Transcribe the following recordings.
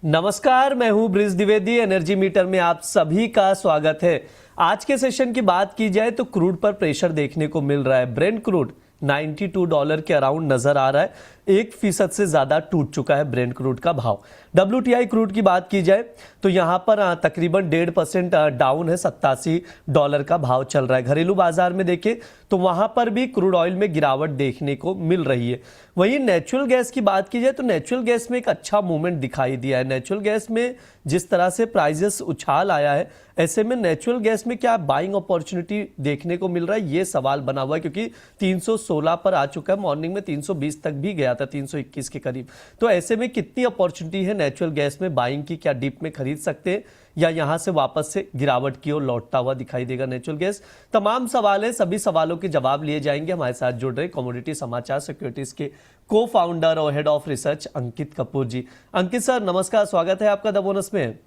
नमस्कार, मैं हूं ब्रिज द्विवेदी। एनर्जी मीटर में आप सभी का स्वागत है। आज के सेशन की बात की जाए तो क्रूड पर प्रेशर देखने को मिल रहा है। ब्रेंट क्रूड $92 के अराउंड नजर आ रहा है। 1% से ज्यादा टूट चुका है ब्रेंट क्रूड का भाव। WTI क्रूड की बात की जाए तो यहां पर तकरीबन 1.5% डाउन है। $87 का भाव चल रहा है। घरेलू बाजार में देखें तो वहां पर भी क्रूड ऑयल में गिरावट देखने को मिल रही है। वहीं नेचुरल गैस की बात की जाए तो नेचुरल गैस में एक अच्छा मूवमेंट दिखाई दिया है। नेचुरल गैस में जिस तरह से प्राइजेस उछाल आया है, ऐसे में नेचुरल गैस में क्या बाइंग अपॉर्चुनिटी देखने को मिल रहा है, ये सवाल बना हुआ है, क्योंकि 316 पर आ चुका है। मॉर्निंग में 320 तक भी गया था, 321 के करीब। तो ऐसे में कितनी अपॉर्चुनिटी है नेचुरल गैस में बाइंग की? क्या डीप में खरीद सकते हैं या यहां से वापस से गिरावट की ओर लौटता हुआ दिखाई देगा नेचुरल गैस? तमाम सवाल है, सभी सवालों के जवाब लिए जाएंगे। हमारे साथ जुड़ रहे कमोडिटी समाचार सिक्योरिटीज के को फाउंडर और head of research Ankit Kapoor ji. Ankit sir नमस्कार, स्वागत है आपका द बोनस में।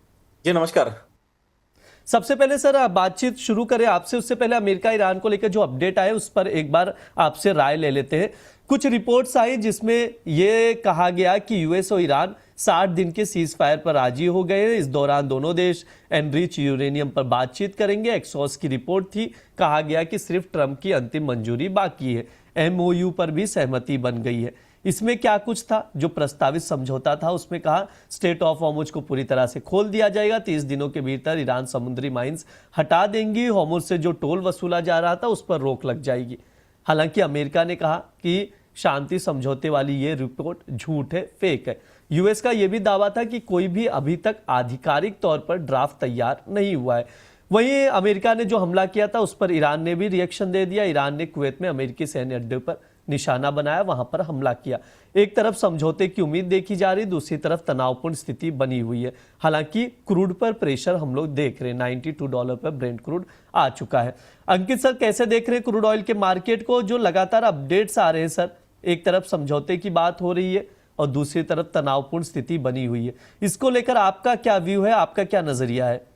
जी नमस्कार। सबसे पहले सर बातचीत शुरू करें आपसे, उससे पहले अमेरिका ईरान को लेकर जो अपडेट आए उस पर एक बार आपसे राय ले लेते हैं। कुछ रिपोर्ट्स आई जिसमें यह कहा गया कि यूएस और ईरान 60 दिन के सीज फायर पर राजी हो गए हैं। इस दौरान दोनों देश एनरिच यूरेनियम पर बातचीत करेंगे। एक्सॉस की रिपोर्ट थी, कहा गया कि सिर्फ ट्रंप की अंतिम मंजूरी बाकी है। MOU पर भी सहमति बन गई है। इसमें क्या कुछ था? जो प्रस्तावित समझौता था उसमें कहा स्टेट ऑफ हॉर्मुज को पूरी तरह से खोल दिया जाएगा। 30 दिनों के भीतर ईरान समुद्री माइंस हटा देंगी। हॉर्मुज से जो टोल वसूला जा रहा था उस पर रोक लग जाएगी। हालांकि अमेरिका ने कहा कि शांति समझौते वाली ये रिपोर्ट झूठ है, फेक है। यूएस का यह भी दावा था कि कोई भी अभी तक आधिकारिक तौर पर ड्राफ्ट तैयार नहीं हुआ है। वहीं अमेरिका ने जो हमला किया था उस पर ईरान ने भी रिएक्शन दे दिया। ईरान ने कुवैत में अमेरिकी सैन्य अड्डे पर निशाना बनाया, वहां पर हमला किया। एक तरफ समझौते की उम्मीद देखी जा रही, दूसरी तरफ तनावपूर्ण स्थिति बनी हुई है। हालांकि क्रूड पर प्रेशर हम लोग देख रहे हैं। $92 पर ब्रेंट क्रूड आ चुका है। अंकित सर कैसे देख रहे हैं क्रूड ऑयल के मार्केट को? जो लगातार अपडेट्स आ रहे हैं सर, एक तरफ समझौते की बात हो रही है और दूसरी तरफ तनावपूर्ण स्थिति बनी हुई है। इसको लेकर आपका क्या व्यू है, आपका क्या नजरिया है?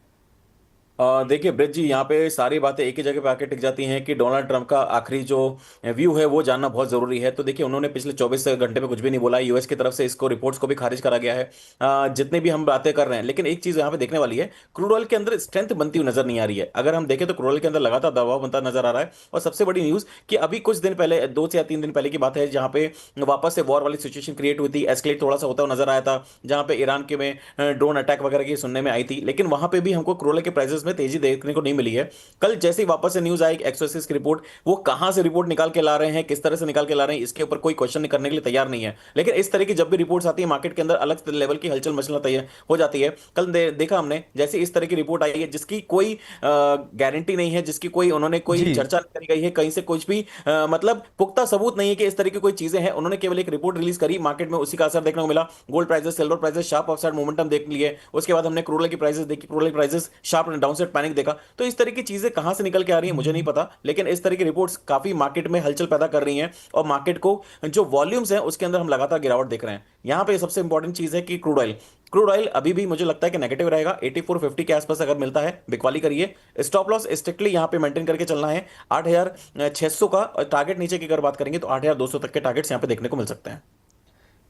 देखिए ब्रिज जी, यहाँ पे सारी बातें एक ही जगह पे आके टिक जाती हैं कि डोनाल्ड ट्रंप का आखिरी जो व्यू है वो जानना बहुत जरूरी है। तो देखिए उन्होंने पिछले 24 घंटे में कुछ भी नहीं बोला। यूएस की तरफ से इसको रिपोर्ट्स को भी खारिज करा गया है। जितने भी हम बातें कर रहे हैं, लेकिन एक चीज यहाँ पे देखने वाली है, क्रूड ऑयल के अंदर स्ट्रेंथ बनती हुई नजर नहीं आ रही है। अगर हम देखें तो क्रूड ऑयल के अंदर लगातार दबाव बनता नजर आ रहा है। और सबसे बड़ी न्यूज कि अभी कुछ दिन पहले, 2 से या 3 दिन पहले की बात है, जहाँ पे वापस से वॉर वाली सिचुएशन क्रिएट हुई थी, एस्केलेट थोड़ा सा होता हुआ नजर आया था, जहाँ पे ईरान के में ड्रोन अटैक वगैरह की सुनने में आई थी। लेकिन वहां पे भी हमको क्रूड ऑयल के प्राइसेस में तेजी देखने को नहीं मिली है। कल जैसे ही वापस से न्यूज आई एक्सोसिस की रिपोर्ट, वो कहां से रिपोर्ट निकाल के ला रहे हैं, किस तरह से निकाल के ला रहे हैं, इसके ऊपर कोई क्वेश्चन करने के लिए तैयार नहीं है। लेकिन इस तरह की जब भी रिपोर्ट्स आती है मार्केट के अंदर, अलग लेवल की हलचल मचलना तैयार हो जाती है। कल देखा हमने, जैसे इस तरह की रिपोर्ट आई है जिसकी कोई गारंटी नहीं है, जिसकी कोई उन्होंने कोई जी चर्चा नहीं करी गई है, कहीं से कुछ भी मतलब पुख्ता सबूत नहीं है कि इस तरह की कोई चीजें हैं। उन्होंने केवल एक रिपोर्ट रिलीज करी, मार्केट में उसी का असर देखने को मिला। Gold prices, silver prices sharp upside momentum देख लिए। उसके बाद हमने क्रूड ऑयल की प्राइसेस देखी, crude oil prices sharp downside panic देखा। तो इस तरह की चीजें कहां से निकल के आ रही है मुझे नहीं पता, लेकिन इस तरह की रिपोर्ट्स काफी मार्केट में हलचल पैदा कर रही हैं और मार्केट को जो वॉल्यूम्स हैं उसके अंदर हम लगातार गिरावट देख रहे हैं। यहां पे सबसे इंपॉर्टेंट चीज है कि क्रूड ऑयल अभी भी मुझे लगता है कि नेगेटिव रहेगा। 8450 के आसपास अगर मिलता है बिकवाली करिए। स्टॉप लॉस स्ट्रिक्टली यहां पे मेंटेन करके चलना है। 8600 का टारगेट नीचे की अगर बात करेंगे तो 8200 तक के टारगेट्स यहां पे देखने को मिल सकते हैं।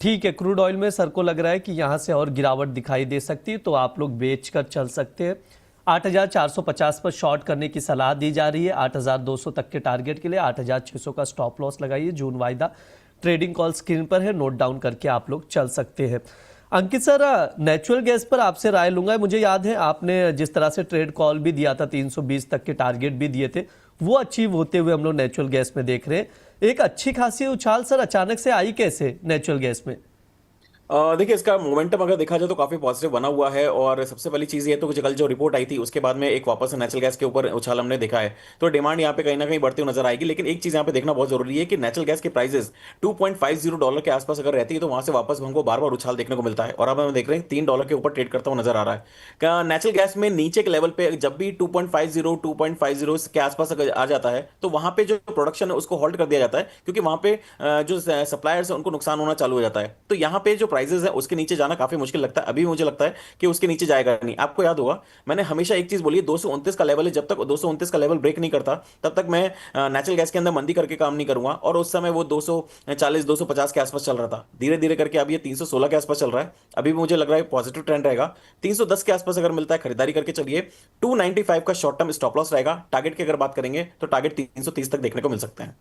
ठीक है, क्रूड ऑयल में सर को लग रहा है कि यहां से और गिरावट दिखाई दे सकती है, तो आप लोग बेच कर चल सकते हैं। 8450 पर शॉर्ट करने की सलाह दी जा रही है। 8200 तक के टारगेट के लिए 8600 का स्टॉप लॉस लगाइए। जून वायदा ट्रेडिंग कॉल स्क्रीन पर है, नोट डाउन करके आप लोग चल सकते हैं। अंकित सर नेचुरल गैस पर आपसे राय लूंगा। मुझे याद है आपने जिस तरह से ट्रेड कॉल भी दिया था, 320 तक के टारगेट भी दिए थे, वो अचीव होते हुए हम लोग नेचुरल गैस में देख रहे हैं। एक अच्छी खासी उछाल सर अचानक से आई कैसे नेचुरल गैस में? देखिए इसका मोमेंटम अगर देखा जाए तो काफी पॉजिटिव बना हुआ है। और सबसे पहली चीज ये तो कि कल जो रिपोर्ट आई थी उसके बाद में एक वापस नेचुरल गैस के ऊपर उछाल हमने देखा है, तो डिमांड यहाँ पे कहीं ना कहीं बढ़ती हुई नजर आएगी। लेकिन एक चीज यहाँ पे देखना बहुत जरूरी है कि नेचुरल गैस की प्राइसेस $2.50 के आसपास अगर रहती है तो वहां से वापस हमको बार बार उछाल देखने को मिलता है। और अब हम देख रहे हैं $3 के ऊपर ट्रेड करता हुआ नजर आ रहा है। नेचुरल गैस में नीचे के लेवल पे जब भी 2.50 के आसपास अगर आ जाता है तो वहां पे जो प्रोडक्शन है उसको होल्ड कर दिया जाता है, क्योंकि वहां पे जो सप्लायर्स है उनको नुकसान होना चालू हो जाता है। तो यहाँ पे जो प्राइसेस है उसके नीचे जाना काफी मुश्किल लगता है। अभी मुझे लगता है कि उसके नीचे जाएगा नहीं। आपको याद होगा मैंने हमेशा एक चीज बोली है, 229 का लेवल है, जब तक 229 का लेवल ब्रेक नहीं करता तब तक मैं नेचुरल गैस के अंदर मंदी करके काम नहीं करूंगा। और उस समय वो 240 250 के आसपास चल रहा था, धीरे धीरे करके अब ये 316 के आसपास चल रहा है। अभी मुझे लग रहा है पॉजिटिव ट्रेंड रहेगा। 310 के आसपास अगर मिलता है खरीदारी करके चलिए। 295 का शॉर्ट टर्म स्टॉप लॉस रहेगा। टारगेट की अगर बात करेंगे तो टारगेट 330 तक देखने को मिल सकते हैं।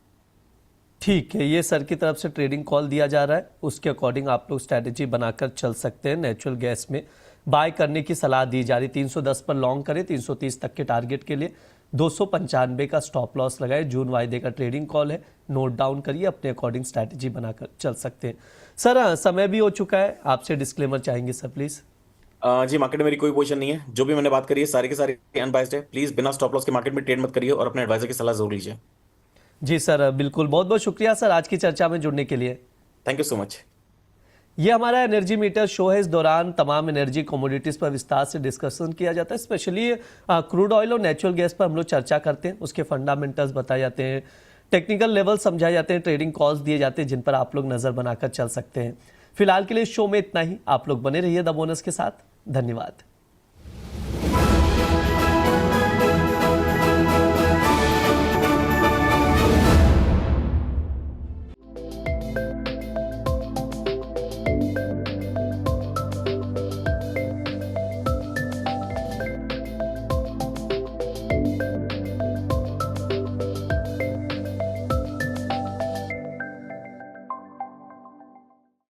ठीक है, ये सर की तरफ से ट्रेडिंग कॉल दिया जा रहा है, उसके अकॉर्डिंग आप लोग स्ट्रैटेजी बनाकर चल सकते हैं। नेचुरल गैस में बाय करने की सलाह दी जा रही, 310 पर लॉन्ग करें, 330 तक के टारगेट के लिए 295 का स्टॉप लॉस लगाए। जून वायदे का ट्रेडिंग कॉल है, नोट डाउन करिए, अपने अकॉर्डिंग स्ट्रैटेजी बनाकर चल सकते हैं। सर समय भी हो चुका है, आपसे डिस्क्लेमर चाहेंगे सर प्लीज। जी, मार्केट में मेरी कोई पोजीशन नहीं है। जो भी मैंने बात करी है सारी की सारी अनबाइस्ड है। प्लीज बिना स्टॉप लॉस के मार्केट में ट्रेड मत करिए और अपने एडवाइजर की सलाह जरूर लीजिए। जी सर, बिल्कुल, बहुत बहुत शुक्रिया सर आज की चर्चा में जुड़ने के लिए। Thank you so much. ये हमारा एनर्जी मीटर शो है। इस दौरान तमाम एनर्जी कमोडिटीज पर विस्तार से डिस्कशन किया जाता है। स्पेशली क्रूड ऑयल और नेचुरल गैस पर हम लोग चर्चा करते हैं, उसके फंडामेंटल्स बताए जाते हैं, टेक्निकल लेवल समझाए जाते हैं, ट्रेडिंग कॉल्स दिए जाते हैं जिन पर आप लोग नजर बनाकर चल सकते हैं। फिलहाल के लिए शो में इतना ही। आप लोग बने रहिए द बोनस के साथ। धन्यवाद।